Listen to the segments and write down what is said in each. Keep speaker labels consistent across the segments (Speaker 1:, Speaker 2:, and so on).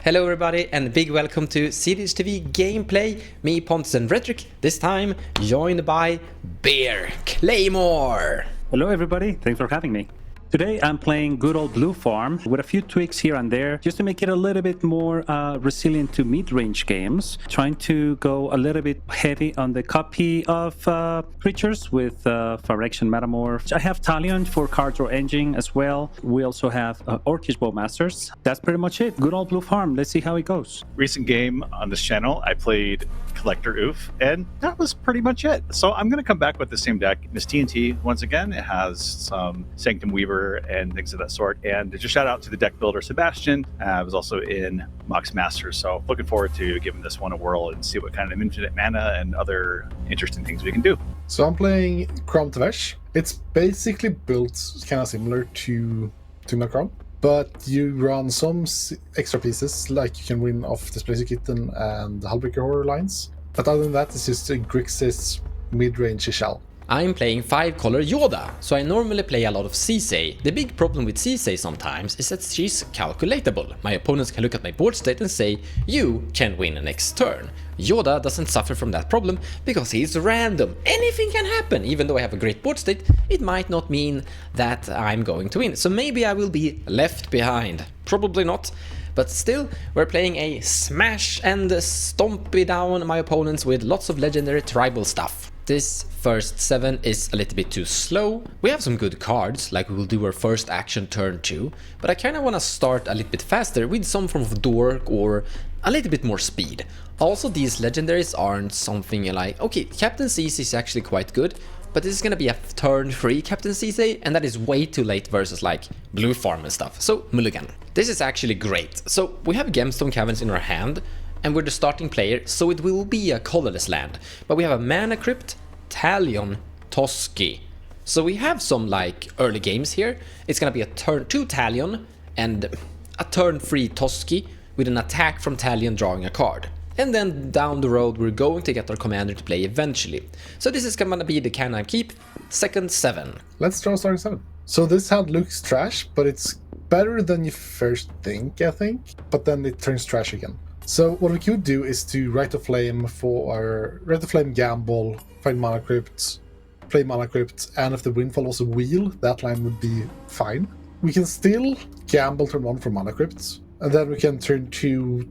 Speaker 1: Hello everybody and a big welcome to cEDH TV gameplay. Me, Pontus and Rhetoric, this time joined by Bear Claymore.
Speaker 2: Hello everybody, thanks for having me. Today I'm playing good old Blue Farm with a few tweaks here and there just to make it a little bit more resilient to mid-range games. Trying to go a little bit heavy on the copy of creatures with Phyrexian Metamorph. I have Talion for card draw engine as well. We also have Orchis bowmasters. That's pretty much it. Good old Blue Farm. Let's see how it goes.
Speaker 3: Recent game on this channel, I played Collector Oof, and that was pretty much it. So I'm going to come back with the same deck. Miss TNT, once again, it has some Sanctum Weaver and things of that sort. And just shout out to the deck builder Sebastian. I was also in Mox Masters, so looking forward to giving this one a whirl and see what kind of infinite mana and other interesting things we can do.
Speaker 4: So I'm playing Crom Tvesh. It's basically built kind of similar to Crom, but you run some extra pieces, like you can win off Displacer Kitten and the Hullbreaker Horror lines. But other than that, it's just a Grixis mid-range shell.
Speaker 1: I'm playing 5-color Yoda, so I normally play a lot of Ceesay. The big problem with Ceesay sometimes is that she's calculatable. My opponents can look at my board state and say, you can win next turn. Yoda doesn't suffer from that problem because he's random. Anything can happen. Even though I have a great board state, it might not mean that I'm going to win. So maybe I will be left behind. Probably not. But still, we're playing a smash and stompy down my opponents with lots of legendary tribal stuff. This first 7 is a little bit too slow. We have some good cards, like we will do our first action turn 2, but I kinda wanna start a little bit faster with some form of dork or a little bit more speed. Also, these legendaries aren't something like, okay, Captain CC is actually quite good, but this is gonna be a turn 3 Captain CC, and that is way too late versus like Blue Farm and stuff, so Mulligan. This is actually great. So we have Gemstone Caverns in our hand, and we're the starting player, so it will be a colorless land. But we have a Mana Crypt, Talion, Toski. So we have some like early games here. It's gonna be a turn 2 Talion and a turn 3 Toski with an attack from Talion drawing a card. And then down the road we're going to get our commander to play eventually. So this is gonna be the can I keep, second 7.
Speaker 4: Let's draw starting 7. So this hand looks trash, but it's better than you first think, I think. But then it turns trash again. So what we could do is to Rite of Flame for our Rite of Flame gamble, find Mana Crypt, play Mana Crypt, and if the Windfall was a wheel, that line would be fine. We can still gamble turn 1 for Mana Crypt, and then we can turn 2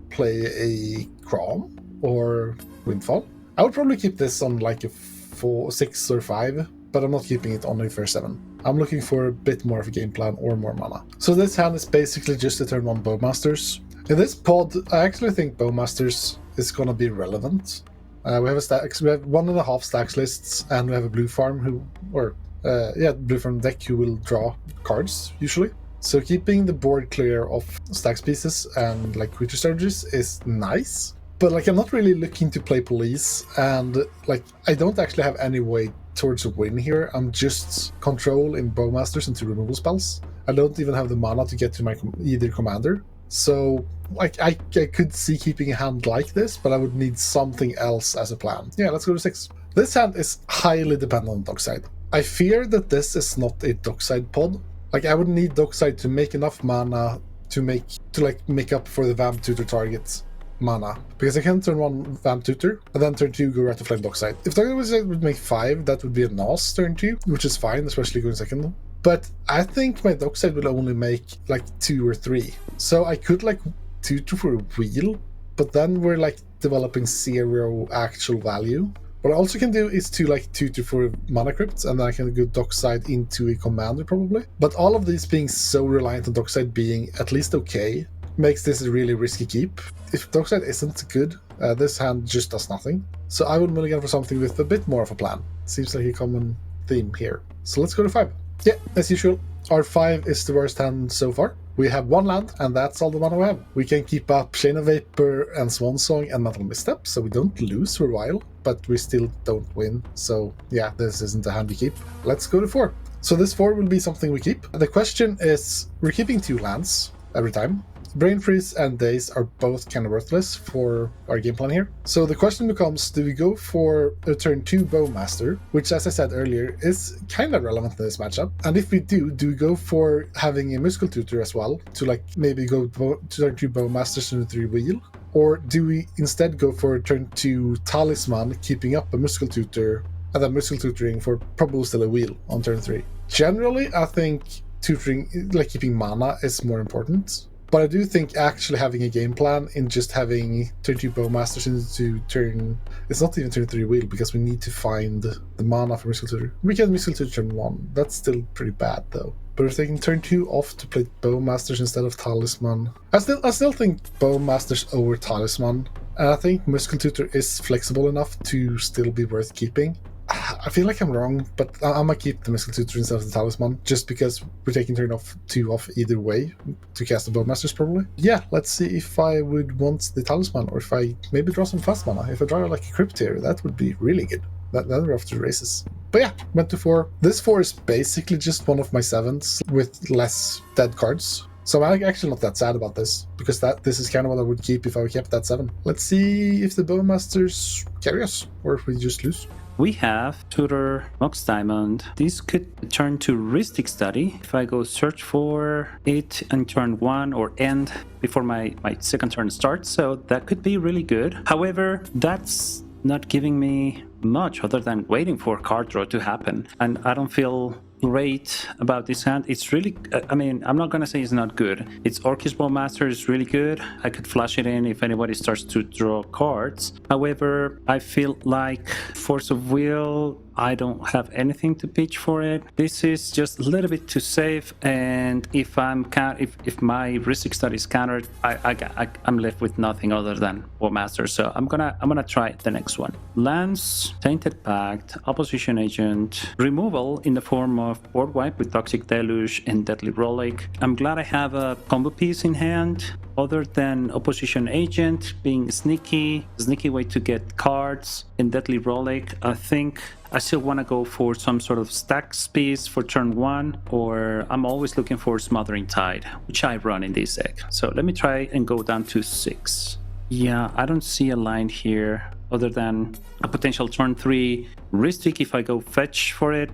Speaker 4: play a Crom or Windfall. I would probably keep this on like a 4, 6 or 5, but I'm not keeping it on the first 7. I'm looking for a bit more of a game plan or more mana. So this hand is basically just a turn 1 Bowmasters. In this pod, I actually think Bowmasters is gonna be relevant. We have 1.5 stacks lists, and we have a Blue Farm Blue Farm deck who will draw cards usually. So keeping the board clear of stacks pieces and like creature strategies is nice. But like I'm not really looking to play police, and like I don't actually have any way towards a win here. I'm just control in Bowmasters and 2 removal spells. I don't even have the mana to get to my either commander. So like I could see keeping a hand like this, but I would need something else as a plan. Yeah, let's go to 6. This hand is highly dependent on Dockside. I fear that this is not a Dockside pod. Like I would need Dockside to make enough mana to make up for the Vamp Tutor target mana. Because I can turn 1 Vamp Tutor and then turn 2 go Rite of Flame Dockside. If Dockside would make 5, that would be a NOS turn 2, which is fine, especially going second. But I think my Dockside will only make like 2 or 3. So I could like tutor for a wheel, but then we're like developing 0 actual value. What I also can do is to like tutor for Mana Crypt, and then I can go Dockside into a commander probably. But all of these being so reliant on Dockside being at least okay makes this a really risky keep. If Dockside isn't good, this hand just does nothing. So I will mulligan for something with a bit more of a plan. Seems like a common theme here. So let's go to 5. Yeah, as usual, our 5 is the worst hand so far. We have 1 land, and that's all the mana we have. We can keep up Chain of Vapor and Swansong and Mental Misstep, so we don't lose for a while, but we still don't win. So yeah, this isn't a hand we keep. Let's go to 4. So this 4 will be something we keep. The question is, we're keeping 2 lands every time. Brain Freeze and Daze are both kind of worthless for our game plan here. So the question becomes, do we go for a turn 2 Bowmaster, which as I said earlier is kind of relevant in this matchup? And if we do we go for having a Musical Tutor as well, to like maybe go to turn 2 Bowmaster, turn 3 Wheel? Or do we instead go for turn 2 Talisman, keeping up a Musical Tutor, and then Musical Tutoring for probably still a Wheel on turn 3? Generally, I think tutoring, like keeping mana, is more important. But I do think actually having a game plan in just having turn 2 Bowmasters into turn... It's not even turn 3 Wheel, because we need to find the mana for Musical Tutor. We can Musical Tutor turn 1. That's still pretty bad, though. But we're taking turn 2 off to play Bowmasters instead of Talisman. I still think Bowmasters over Talisman. And I think Musical Tutor is flexible enough to still be worth keeping. I feel like I'm wrong, but I'm gonna keep the Musical Tutor instead of the Talisman, just because we're taking turn 2 off either way to cast the Bowmasters probably. Yeah, let's see if I would want the Talisman, or if I maybe draw some fast mana. If I draw like a Crypt here, that would be really good. Then we're off to races. But yeah, went to 4. This 4 is basically just one of my 7s with less dead cards. So I'm actually not that sad about this, because this is kind of what I would keep if I kept that 7. Let's see if the Bowmasters carry us, or if we just lose.
Speaker 2: We have Tutor, Mox Diamond. This could turn to Ristic Study if I go search for it on turn 1 or end before my second turn starts, so that could be really good. However, that's not giving me much other than waiting for card draw to happen, and I don't feel great about this hand. It's really, I mean, I'm not gonna say it's not good. It's Orchis Bowmaster is really good. I could flash it in if anybody starts to draw cards. However, I feel like Force of Will, I don't have anything to pitch for it. This is just a little bit too safe, and if my Ristic Study is countered, I'm left with nothing other than Bowmaster. So I'm gonna try the next one. Lance, Tainted Pact, Opposition Agent, removal in the form of board wipe with Toxic Deluge and Deadly Relic. I'm glad I have a combo piece in hand. Other than Opposition Agent being sneaky way to get cards, and Deadly Relic, I think I still want to go for some sort of stacks piece for turn 1, or I'm always looking for Smothering Tide, which I run in this deck. So let me try and go down to 6. Yeah, I don't see a line here other than a potential turn 3 Ristic if I go fetch for it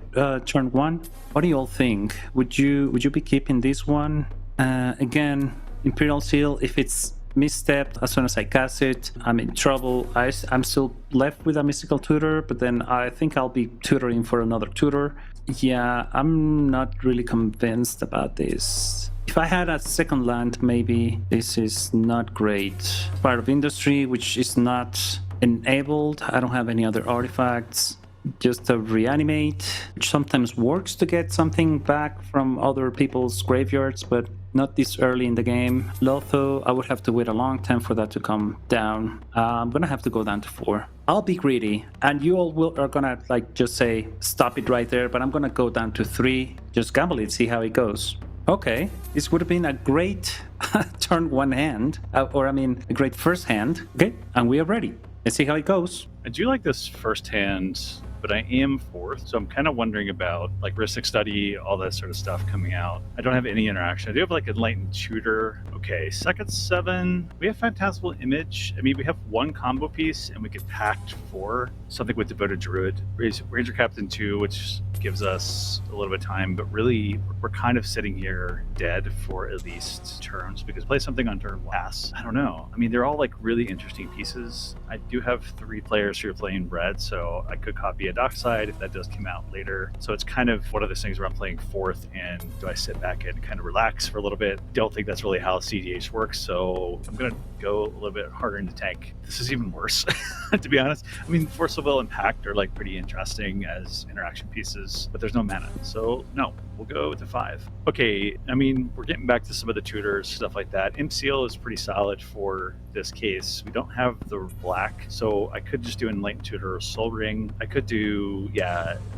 Speaker 2: turn 1. What do you all think? Would you be keeping this one? Again, Imperial Seal, if it's misstepped as soon as I cast it, I'm in trouble. I'm still left with a Mystical Tutor, but then I think I'll be tutoring for another tutor. Yeah, I'm not really convinced about this. If I had a second land, maybe this is not great. Fire of Industry, which is not enabled. I don't have any other artifacts. Just a Reanimate, which sometimes works to get something back from other people's graveyards, but not this early in the game. Lotho, I would have to wait a long time for that to come down. I'm gonna have to go down to 4. I'll be greedy, and you all are gonna like just say stop it right there, but I'm gonna go down to 3. Just gamble it, see how it goes. Okay, this would have been a great turn 1 hand, a great first hand. Okay, and we are ready. Let's see how it goes.
Speaker 3: I do like this first hand, but I am 4th, so I'm kind of wondering about like Ristic Study, all that sort of stuff coming out. I don't have any interaction. I do have like Enlightened Tutor. Okay, second 7. We have Phantasmal Image. I mean, we have 1 combo piece, and we get packed for something with Devoted Druid. Ranger Captain 2, which gives us a little bit of time, but really we're kind of sitting here dead for at least turns, because play something on turn 1. Pass. I don't know. I mean, they're all like really interesting pieces. I do have 3 players who are playing red, so I could copy a Dockside if that does come out later. So it's kind of one of those things where I'm playing 4th, and do I sit back and kind of relax for a little bit? Don't think that's really how cEDH works, so I'm gonna go a little bit harder in the tank. This is even worse, to be honest. I mean, Force of Will and Pact are like pretty interesting as interaction pieces, but there's no mana, so no, we'll go to 5. Okay, I mean, we're getting back to some of the tutors, stuff like that. Imp Seal is pretty solid for this case. We don't have the black, so I could just do Enlightened Tutor or Soul Ring. I could do,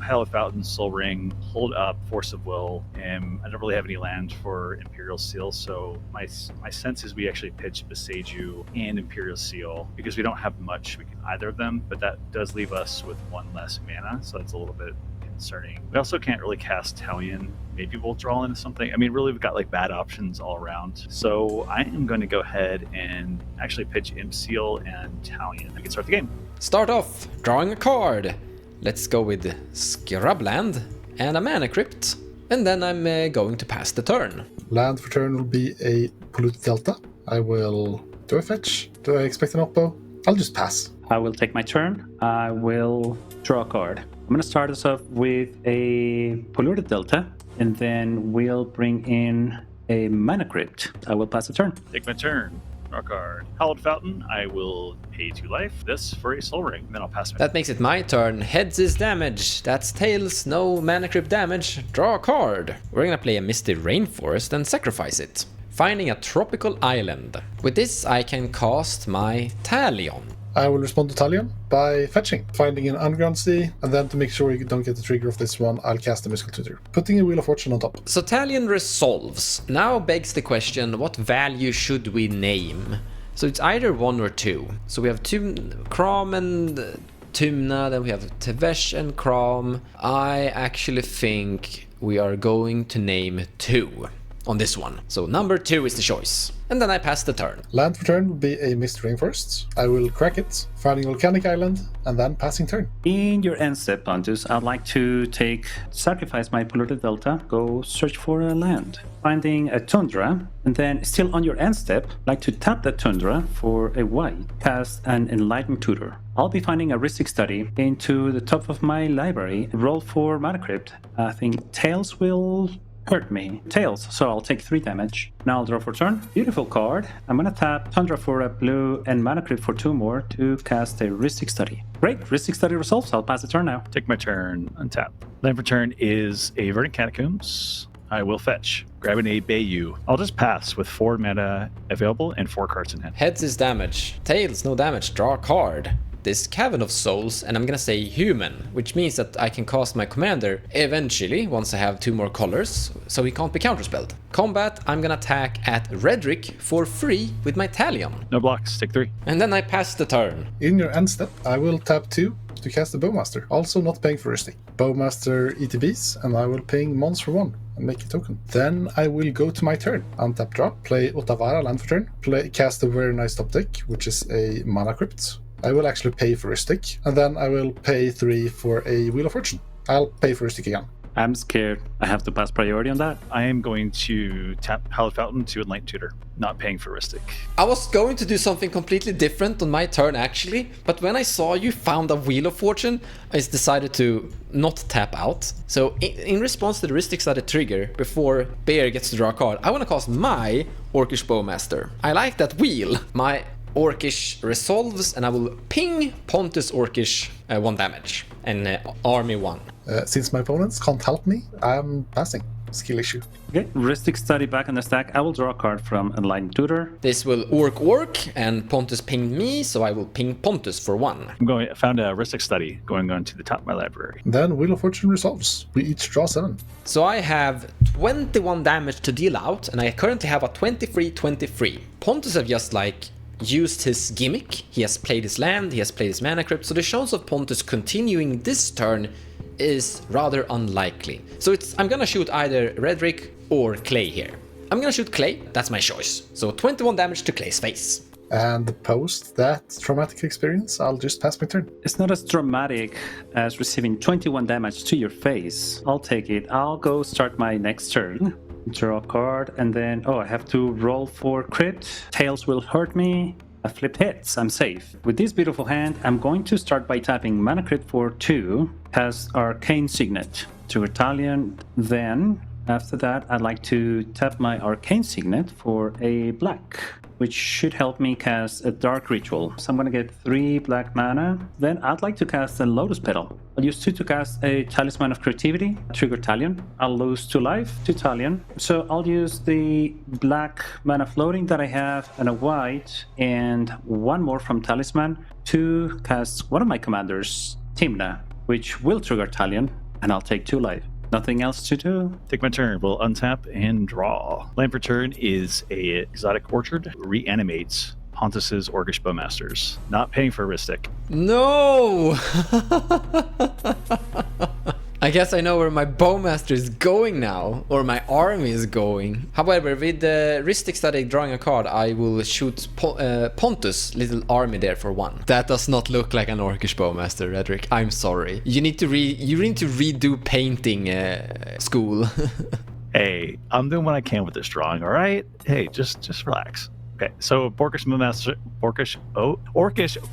Speaker 3: Hallowed Fountain, Soul Ring, hold up Force of Will, and I don't really have any land for Imperial Seal, so my sense is we actually pitch Beseiju and Imperial Seal, because we don't have much we can either of them, but that does leave us with 1 less mana, so that's a little bit concerning. We also can't really cast Talion. Maybe we'll draw into something. I mean, really, we've got like bad options all around. So I am going to go ahead and actually pitch Imp Seal and Talion. I can start the game.
Speaker 1: Start off, drawing a card. Let's go with Scrubland and a Mana Crypt. And then I'm going to pass the turn.
Speaker 4: Land for turn will be a Polluted Delta. I will do a fetch. Do I expect an oppo? I'll just pass.
Speaker 2: I will take my turn. I will draw a card. I'm going to start us off with a Polluted Delta, and then we'll bring in a Mana Crypt. I will pass the turn.
Speaker 3: Take my turn. Draw a card. Hallowed Fountain. I will pay 2 life. This for a Soul Ring. Then I'll pass my
Speaker 1: That makes it my turn. Heads is damage. That's tails, no Mana Crypt damage. Draw a card. We're gonna play a Misty Rainforest and sacrifice it. Finding a tropical island. With this I can cast my Talion.
Speaker 4: I will respond to Talion by fetching, finding an Underground Sea, and then to make sure you don't get the trigger of this one, I'll cast the Mystical Tutor, putting a Wheel of Fortune on top.
Speaker 1: So Talion resolves. Now begs the question, what value should we name? So it's either 1 or 2. So we have Kram and Tymna, then we have Tevesh and Kram. I actually think we are going to name 2 on this one. So number 2 is the choice. And then I pass the turn.
Speaker 4: Land for turn will be a Misty Rainforest. I will crack it, finding a Volcanic Island, and then passing turn.
Speaker 2: In your end step, Pontus, I'd like to sacrifice my Polluted Delta, go search for a land. Finding a Tundra, and then still on your end step, like to tap that Tundra for a white, cast an Enlightened Tutor. I'll be finding a Ristic Study into the top of my library, roll for Mana Crypt. I think Tails will hurt me. Tails, so I'll take 3 damage. Now I'll draw for turn. Beautiful card. I'm gonna tap Tundra for a blue and Mana Crypt for 2 more to cast a Ristic Study. Great, Ristic Study resolves. I'll pass the turn now.
Speaker 3: Take my turn, untap. Land for turn is a Verdant Catacombs. I will fetch. Grabbing a Bayou. I'll just pass with 4 mana available and 4 cards in hand.
Speaker 1: Heads is damage. Tails, no damage. Draw a card. This Cavern of Souls, and I'm gonna say human, which means that I can cast my commander eventually once I have 2 more colors, so he can't be counterspelled. Combat, I'm gonna attack at Redrick for free with my Talion.
Speaker 3: No blocks, take 3.
Speaker 1: And then I pass the turn.
Speaker 4: In your end step, I will tap 2 to cast the Bowmaster, also not paying for Ristic. Bowmaster ETBs, and I will ping Mons for 1 and make a token. Then I will go to my turn. Untap drop, play Otavara land for turn, cast a very nice top deck, which is a Mana Crypt. I will actually pay for Ristic, and then I will pay 3 for a Wheel of Fortune. I'll pay for Ristic again.
Speaker 2: I'm scared. I have to pass priority on that.
Speaker 3: I am going to tap Hallowed Fountain to Enlightened Tutor, not paying for Ristic.
Speaker 1: I was going to do something completely different on my turn actually, but when I saw you found a Wheel of Fortune, I decided to not tap out. So in response to the Ristic Study trigger, before Bear gets to draw a card, I want to cast my Orchis Bowmaster. I like that wheel. My Orchis resolves, and I will ping Pontus Orchis 1 damage and army 1.
Speaker 4: Since my opponents can't help me, I'm passing. Skill issue.
Speaker 2: Okay, Ristic Study back on the stack. I will draw a card from Enlightened Tutor.
Speaker 1: This will Orc, and Pontus pinged me, so I will ping Pontus for 1.
Speaker 3: I found a Ristic Study going on to the top of my library.
Speaker 4: Then Wheel of Fortune resolves. We each draw 7.
Speaker 1: So I have 21 damage to deal out, and I currently have a 23-23. Pontus have just used his gimmick. He has played his land, he has played his Mana Crypt, so the chance of Pontus continuing this turn is rather unlikely. So I'm gonna shoot either Redrick or Clay here. I'm gonna shoot Clay, that's my choice. So 21 damage to Clay's face.
Speaker 4: And post that traumatic experience, I'll just pass my turn.
Speaker 2: It's not as dramatic as receiving 21 damage to your face. I'll take it. I'll go start my next turn. Draw a card, and then, I have to roll for crypt. Tails will hurt me. I flipped heads, I'm safe. With this beautiful hand, I'm going to start by tapping Mana Crypt for 2, cast Arcane Signet to Talion. Then, after that, I'd like to tap my Arcane Signet for a black, which should help me cast a Dark Ritual. So I'm gonna get 3 black mana. Then I'd like to cast a Lotus Petal. I'll use 2 to cast a Talisman of Creativity, trigger Talion. I'll lose 2 life to Talion. So I'll use the black mana floating that I have and a white and 1 more from Talisman to cast one of my commanders, Tymna, which will trigger Talion, and I'll take 2 life. Nothing else to do.
Speaker 3: Take my turn. We'll untap and draw. Land for turn is a Exotic Orchard. Reanimates Pontus's Orcish Bowmasters. Not paying for Ristic.
Speaker 1: No! I guess I know where my bowmaster is going now, or my army is going. However, with the Ristic Study drawing a card, I will shoot Pontus' little army there for 1. That does not look like an Orcish bowmaster, Redrick. I'm sorry. You need to redo painting school.
Speaker 3: Hey, I'm doing what I can with this drawing, all right? Hey, just relax. Okay, so Orcish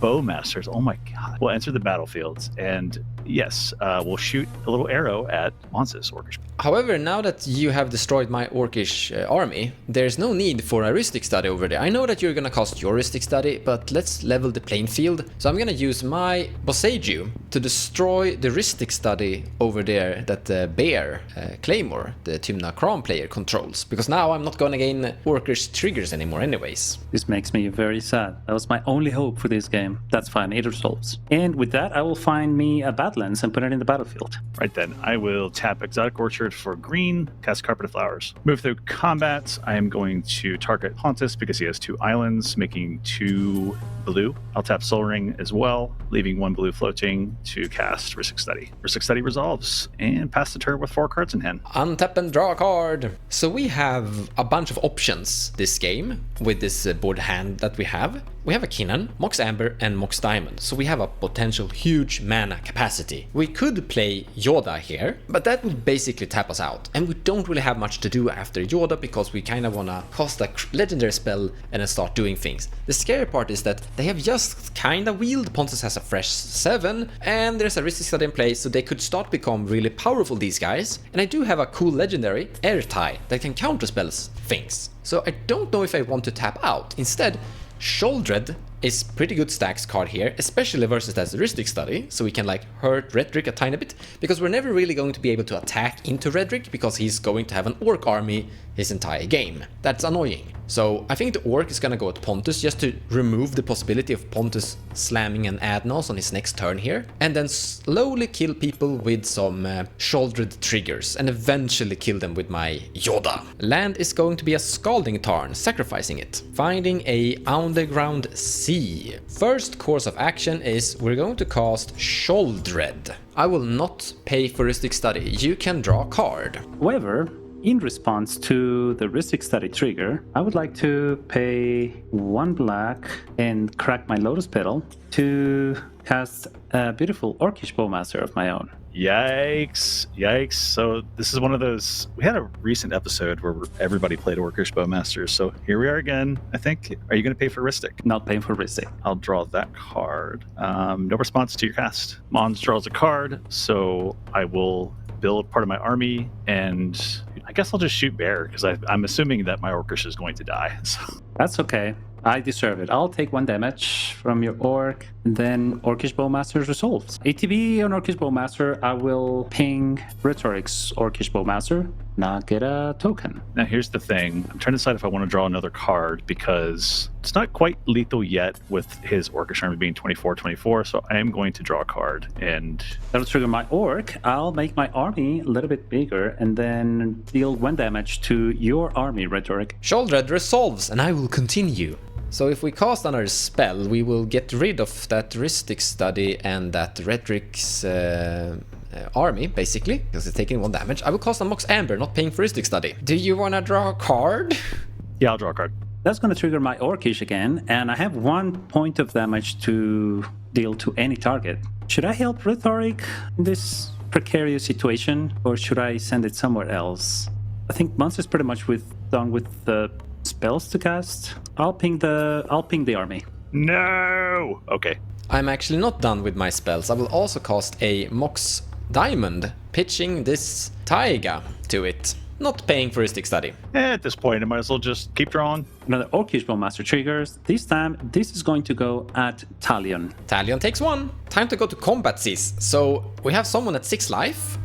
Speaker 3: bowmasters, oh my god, will enter the battlefields, and yes, we'll shoot a little arrow at Monsis Orcish.
Speaker 1: However, now that you have destroyed my Orcish army, there's no need for a Ristic Study over there. I know that you're gonna cast your Ristic Study, but let's level the playing field. So I'm gonna use my Boseiju to destroy the Ristic Study over there that the Bear Claymore, the Tymna Kram player, controls. Because now I'm not gonna gain Orcish triggers anymore anyways.
Speaker 2: This makes me very sad. That was my only hope for this game. That's fine, it resolves. And with that, I will find me a Badlands and put it in the battlefield.
Speaker 3: Right then, I will tap Exotic Orchard for green, cast Carpet of Flowers. Move through combat, I am going to target Pontus because he has 2 islands, making 2 blue. I'll tap Soul Ring as well, leaving 1 blue floating to cast Ristic Study. Ristic Study resolves, and pass the turn with 4 cards in hand.
Speaker 1: Untap and draw a card. So we have a bunch of options this game with this board hand that we have. We have a Kinnan, Mox Amber, and Mox Diamond, so we have a potential huge mana capacity. We could play Yoda here, but that would basically tap us out, and we don't really have much to do after Yoda because we kind of want to cast a legendary spell and then start doing things. The scary part is that they have just kind of wheeled. Pontus has a fresh 7, and there's a Ristic Study in place, so they could start become really powerful, these guys. And I do have a cool legendary, Airtie, that can counterspells things. So I don't know if I want to tap out. Instead, Sholdred is pretty good stacks card here, especially versus that Ristic Study, so we can like hurt Redrick a tiny bit, because we're never really going to be able to attack into Redrick because he's going to have an Orc army his entire game. That's annoying. So I think the Orc is gonna go at Pontus just to remove the possibility of Pontus slamming an Adnos on his next turn here, and then slowly kill people with some Shouldered triggers, and eventually kill them with my Yoda. Land is going to be a Scalding Tarn, sacrificing it. Finding a Underground Sea. First course of action is we're going to cast Sholdred. I will not pay for Ristic Study. You can draw a card.
Speaker 2: However, in response to the Ristic Study trigger, I would like to pay 1 black and crack my Lotus Petal to cast a beautiful Orcish Bowmaster of my own.
Speaker 3: Yikes. So this is one of those, we had a recent episode where everybody played Orcish Bowmasters, so here we are again, I think. Are you going to pay for Ristic?
Speaker 2: Not paying for Ristic.
Speaker 3: I'll draw that card. No response to your cast. Mons draws a card, so I will build part of my army, and I guess I'll just shoot Bear, because I'm assuming that my Orcish is going to die. So.
Speaker 2: That's okay. I deserve it. I'll take 1 damage from your Orc, and then Orcish Bowmaster resolves. ATB on Orcish Bowmaster, I will ping Rhetoric's Orcish Bowmaster, not get a token.
Speaker 3: Now here's the thing. I'm trying to decide if I want to draw another card, because it's not quite lethal yet with his Orcish army being 24/24, so I am going to draw a card, and
Speaker 2: that'll trigger my Orc. I'll make my army a little bit bigger, and then deal 1 damage to your army, Rhetoric.
Speaker 1: Sholdred resolves, and I will continue. So if we cast another spell, we will get rid of that Ristic Study and that Redrick's army, basically, because it's taking 1 damage. I will cast a Mox Amber, not paying for Ristic Study. Do you want to draw a card?
Speaker 3: Yeah, I'll draw a card.
Speaker 2: That's going to trigger my Orcish again, and I have 1 point of damage to deal to any target. Should I help Rhetoric in this precarious situation, or should I send it somewhere else? I think Mons is pretty much done with the spells to cast. I'll ping the army.
Speaker 3: No! Okay.
Speaker 1: I'm actually not done with my spells. I will also cast a Mox Diamond, pitching this Taiga to it. Not paying for Ristic Study.
Speaker 3: At this point, I might as well just keep drawing.
Speaker 2: Another Orcish Bowmaster triggers. This time, this is going to go at Talion.
Speaker 1: Talion takes 1. Time to go to combat, sis. So we have someone at 6 life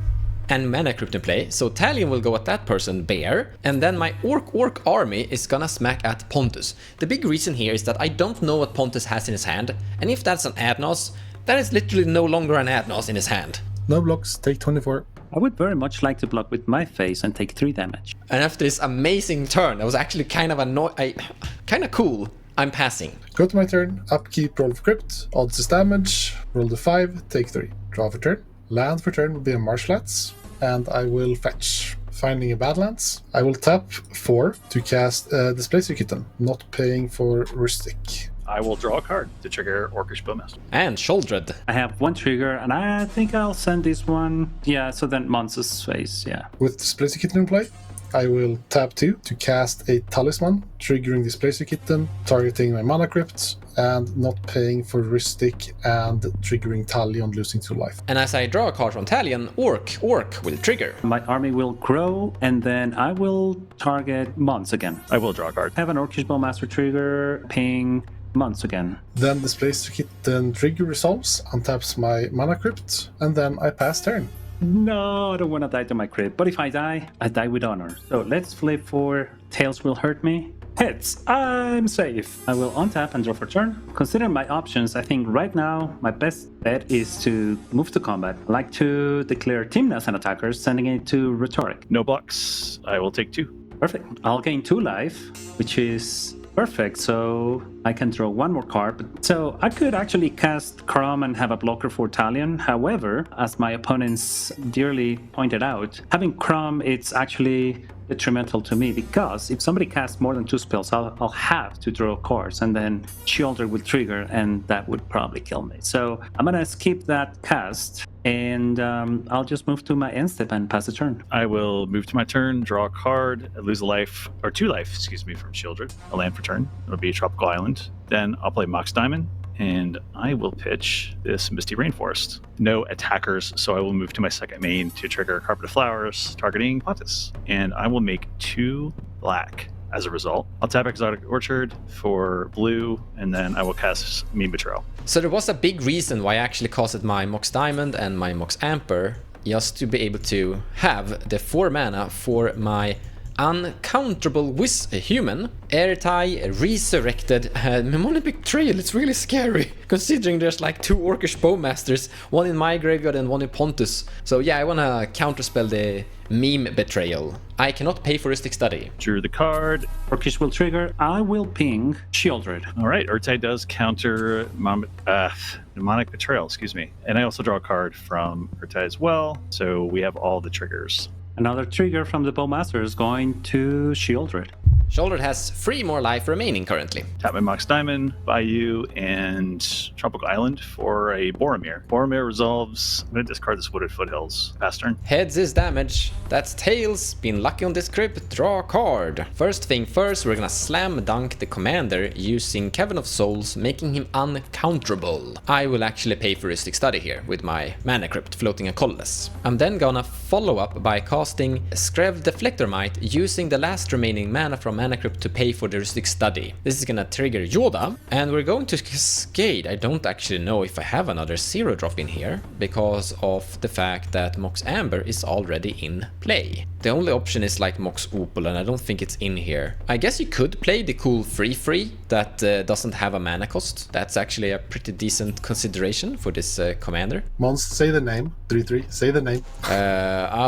Speaker 1: and Mana Crypt in play, so Talion will go at that person, Bear, and then my Orc army is gonna smack at Pontus. The big reason here is that I don't know what Pontus has in his hand, and if that's an Adnos, that is literally no longer an Adnos in his hand.
Speaker 4: No blocks, take 24.
Speaker 2: I would very much like to block with my face and take 3 damage.
Speaker 1: And after this amazing turn, that was actually kind of cool, I'm passing.
Speaker 4: Go to my turn, upkeep, roll for crypt, odds is damage, roll the 5, take 3. Draw for turn. land for turn will be a Marshlands, and I will fetch. Finding a Badlands, I will tap 4 to cast Displacer Kitten, not paying for Rustic.
Speaker 3: I will draw a card to trigger Orchis Bowmaster.
Speaker 1: And Shouldered.
Speaker 2: I have 1 trigger, and I think I'll send this one. Yeah, so then Mons' face, yeah.
Speaker 4: With Displacer Kitten in play, I will tap 2 to cast a Talisman, triggering Displacer Kitten, targeting my Mana Crypt, and not paying for Rustic, and triggering Talion, losing 2 life.
Speaker 1: And as I draw a card from Talion, Orc will trigger.
Speaker 2: My army will grow, and then I will target Mons again.
Speaker 3: I will draw a card.
Speaker 2: Have an Orchis Bowmaster trigger, ping Mons again.
Speaker 4: Then Displacer Kitten trigger resolves, untaps my Mana Crypt, and then I pass turn.
Speaker 2: No, I don't want to die to my crit, but if I die with honor. So let's flip for Tails will hurt me. Heads, I'm safe. I will untap and draw for turn. Consider my options. I think right now my best bet is to move to combat. I like to declare Timnas an attacker, sending it to Rhetoric.
Speaker 3: No blocks. I will take 2.
Speaker 2: Perfect. I'll gain 2 life, which is perfect. So I can draw 1 more card. So I could actually cast Crom and have a blocker for Talion. However, as my opponents dearly pointed out, having Crom, it's actually detrimental to me, because if somebody casts more than 2 spells, I'll have to draw cards, and then Shoulder will trigger, and that would probably kill me. So I'm gonna skip that cast, and I'll just move to my end step and pass the turn.
Speaker 3: I will move to my turn, draw a card, lose a life, or 2 life, excuse me, from Shieldred. A land for turn. It'll be a Tropical Island. Then I'll play Mox Diamond, and I will pitch this Misty Rainforest. No attackers, so I will move to my second main to trigger Carpet of Flowers, targeting Pontus. And I will make 2 black as a result. I'll tap Exotic Orchard for blue, and then I will cast Mean Betrayal.
Speaker 1: So there was a big reason why I actually casted my Mox Diamond and my Mox Amper, just to be able to have the 4 mana for my uncounterable human. Airtie, resurrected, Mnemonic Betrayal. It's really scary, considering there's like 2 Orcish Bowmasters, one in my graveyard and one in Pontus. So yeah, I wanna counterspell the Meme Betrayal. I cannot pay for Rustic Study.
Speaker 3: Drew the card.
Speaker 2: Orchis will trigger. I will ping Shieldred.
Speaker 3: All right, Urtai does counter Mnemonic Betrayal, excuse me. And I also draw a card from Urtai as well, so we have all the triggers.
Speaker 2: Another trigger from the Bowmaster is going to Shieldred.
Speaker 1: Shoulder has 3 more life remaining currently.
Speaker 3: Tap my Mox Diamond, Bayou, and Tropical Island for a Boromir. Boromir resolves. I'm going to discard this Wooded Foothills. Pass turn.
Speaker 1: Heads is damage. That's tails. Been lucky on this crypt. Draw a card. First thing first, we're gonna slam dunk the commander using Cavern of Souls, making him uncounterable. I will actually pay for Rustic Study here with my Mana Crypt floating a colorless. I'm then gonna follow up by casting Skrev Deflector Might using the last remaining mana from Mana Crypt to pay for the Rustic Study. This is gonna trigger Yoda, and we're going to Cascade. I don't actually know if I have another 0 drop in here because of the fact that Mox Amber is already in play. The only option is like Mox Opal, and I don't think it's in here. I guess you could play the cool free that doesn't have a mana cost. That's actually a pretty decent consideration for this commander.
Speaker 4: Mons, say the name. 3-3, say the name.
Speaker 1: Asmor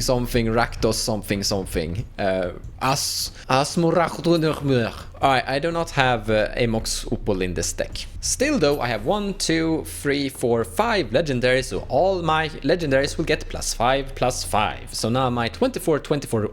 Speaker 1: something Rakdos something. I do not have a Mox Opal in this deck. Still though, I have 1, 2, 3, 4, 5 legendaries, so all my legendaries will get +5/+5. So now my 24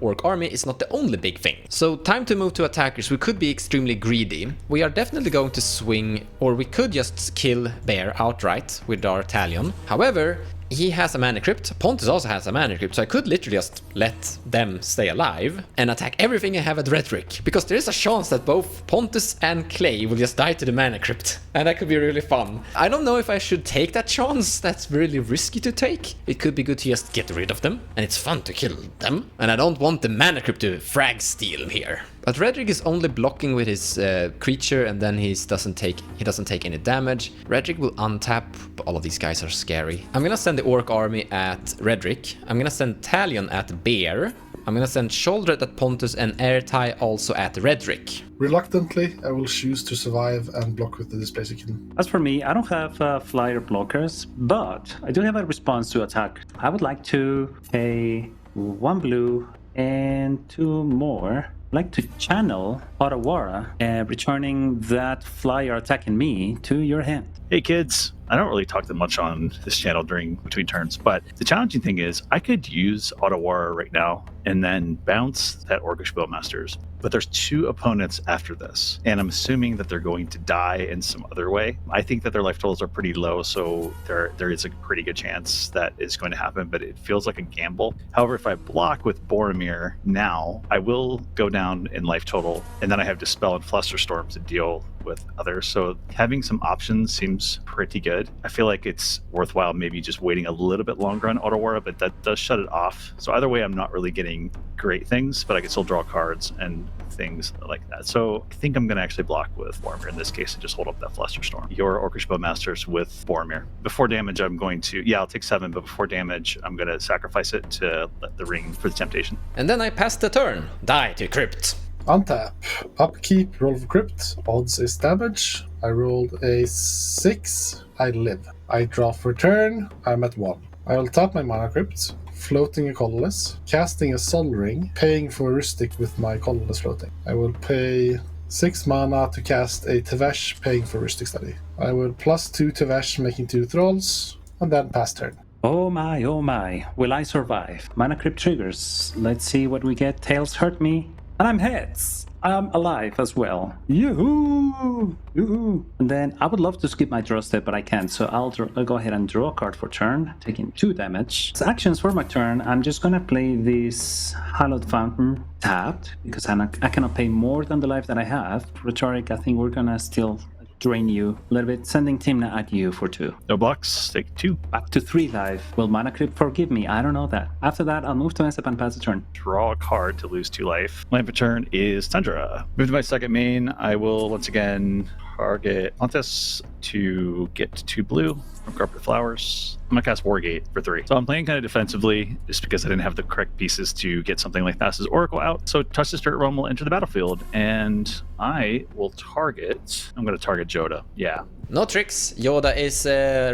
Speaker 1: orc army is not the only big thing. So time to move to attackers. We could be extremely greedy. We are definitely going to swing, or we could just kill Bear outright with our Talion. However, he has a Mana Crypt, Pontus also has a Mana Crypt, so I could literally just let them stay alive and attack everything I have at Rhetoric, because there is a chance that both Pontus and Clay will just die to the Mana Crypt, and that could be really fun. I don't know if I should take that chance. That's really risky to take. It could be good to just get rid of them, and it's fun to kill them, and I don't want the Mana Crypt to frag steal here. But Redrick is only blocking with his creature, and then he doesn't take any damage. Redrick will untap, but all of these guys are scary. I'm gonna send the Orc army at Redrick. I'm gonna send Talion at Bear. I'm gonna send Shoulder at Pontus and Airtie also at Redrick.
Speaker 4: Reluctantly, I will choose to survive and block with the Displacer Kitten.
Speaker 2: As for me, I don't have flyer blockers, but I do have a response to attack. I would like to pay 1 blue and 2 more. I'd like to channel Otawara, returning that flyer attacking me to your hand.
Speaker 3: Hey kids, I don't really talk that much on this channel between turns, but the challenging thing is I could use Ottawara right now and then bounce that Orchis Bowmasters. But there's 2 opponents after this, and I'm assuming that they're going to die in some other way. I think that their life totals are pretty low, so there is a pretty good chance that is going to happen, but it feels like a gamble. However, if I block with Boromir now, I will go down in life total, and then I have Dispel and Flusterstorm to deal with others. So having some options seems pretty good. I feel like it's worthwhile maybe just waiting a little bit longer on Ottawara, but that does shut it off. So either way, I'm not really getting great things, but I can still draw cards and things like that. So I think I'm going to actually block with Boromir in this case and just hold up that Flusterstorm. Your Orchis Bowmasters with Boromir. Before damage, I'm going to, I'll take 7, but before damage, I'm going to sacrifice it to let the ring for the temptation.
Speaker 1: And then I pass the turn. Die to Crypt.
Speaker 4: Untap. Upkeep, roll for Crypt. Odds is damage. I rolled a 6. I live. I draw for turn. I'm at 1. I will tap my mana Crypt, floating a colorless, casting a Sol Ring, paying for Rustic with my colorless floating. I will pay 6 mana to cast a Tevesh, paying for Rustic Study. I will +2 Tevesh, making 2 thralls, and then pass turn.
Speaker 2: Oh my, will I survive? Mana Crypt triggers. Let's see what we get. Tails hurt me, and I'm heads. I'm alive as well. Yoo-hoo! Yoo-hoo! And then I would love to skip my draw step, but I can't. So I'll go ahead and draw a card for turn, taking 2 damage. As actions for my turn, I'm just gonna play this Hallowed Fountain tapped, because I cannot pay more than the life that I have. Rhetoric, I think we're gonna still drain you a little bit, sending Timna at you for 2.
Speaker 3: No blocks, take 2.
Speaker 2: Back to 3 life. Will Mana Crypt forgive me? I don't know that. After that, I'll move to my step and pass the turn.
Speaker 3: Draw a card to lose 2 life. Land for turn is Tundra. Move to my second main. I will once again target Montes to get 2 blue from Carpet Flowers. I'm going to cast Wargate for 3. So I'm playing kind of defensively just because I didn't have the correct pieces to get something like Thassa's Oracle out. So Touch Dirt Realm will enter the battlefield, and I will target... I'm going to target Joda. Yeah.
Speaker 1: No tricks. Yoda is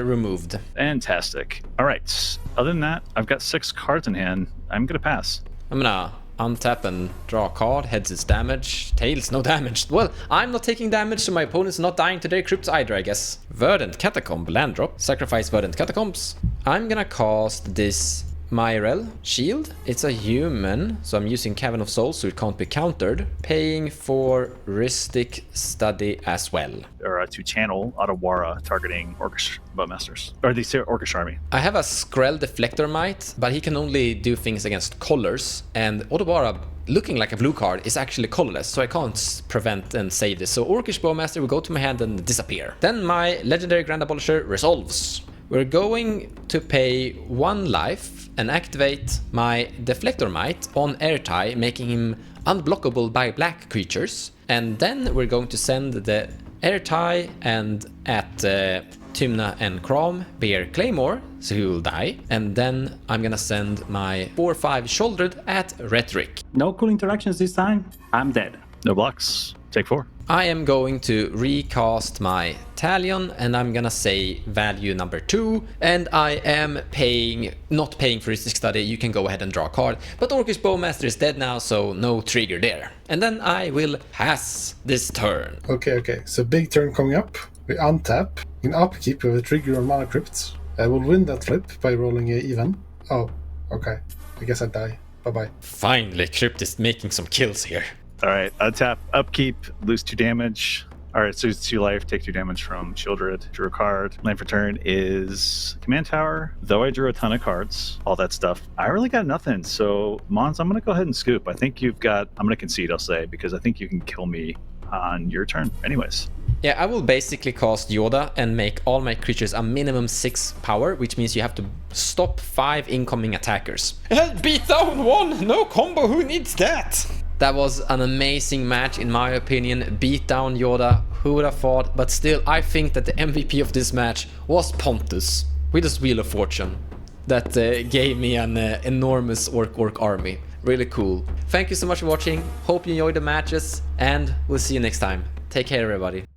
Speaker 1: removed.
Speaker 3: Fantastic. All right. Other than that, I've got 6 cards in hand. I'm going to pass.
Speaker 1: I'm gonna untap and draw a card. Heads is damage. Tails, no damage. Well, I'm not taking damage, so my opponent's not dying to their crypts either, I guess. Verdant Catacomb, land drop. Sacrifice Verdant Catacombs. I'm gonna cast this Myrel Shield. It's a human, so I'm using Cavern of Souls, so it can't be countered. Paying for Ristic Study as well.
Speaker 3: Or to channel Ottawara targeting Orchis Bowmasters. Or the Orchis army.
Speaker 1: I have a Skrell Deflector Might, but he can only do things against colors, and Ottawara, looking like a blue card, is actually colorless, so I can't prevent and save this. So Orchis Bowmaster will go to my hand and disappear. Then my Legendary Grand Abolisher resolves. We're going to pay 1 life and activate my Deflector Might on Airtie, making him unblockable by black creatures. And then we're going to send the Airtie and at Tymna and Crom bear Claymore, so he will die. And then I'm gonna send my 4/5 Shouldered at Rhetoric.
Speaker 2: No cool interactions this time. I'm dead.
Speaker 3: No blocks. Take 4.
Speaker 1: I am going to recast my Talion, and I'm gonna say value number 2, and I am not paying for Ristic Study. You can go ahead and draw a card, but Orchis Bowmaster is dead now, so no trigger there. And then I will pass this turn.
Speaker 4: Okay. So big turn coming up. We untap. In upkeep, we have a trigger on Mana Crypt. I will win that flip by rolling a even. Oh, okay. I guess I die. Bye-bye.
Speaker 1: Finally, Crypt is making some kills here.
Speaker 3: All right, untap, upkeep, lose 2 damage. All right, so it's 2 life, take 2 damage from Shieldred. Drew a card. Land for turn is Command Tower. Though I drew a ton of cards, all that stuff, I really got nothing. So, Mons, I'm going to go ahead and scoop. I think you've got... I'm going to concede, I'll say, because I think you can kill me on your turn anyways.
Speaker 1: Yeah, I will basically cast Yoda and make all my creatures a minimum 6 power, which means you have to stop 5 incoming attackers. Beat down 1! No combo, who needs that? That was an amazing match in my opinion. Beat down Yoda, who would have thought? But still, I think that the MVP of this match was Pontus with his Wheel of Fortune. That gave me an enormous orc army. Really cool. Thank you so much for watching. Hope you enjoyed the matches, and we'll see you next time. Take care, everybody.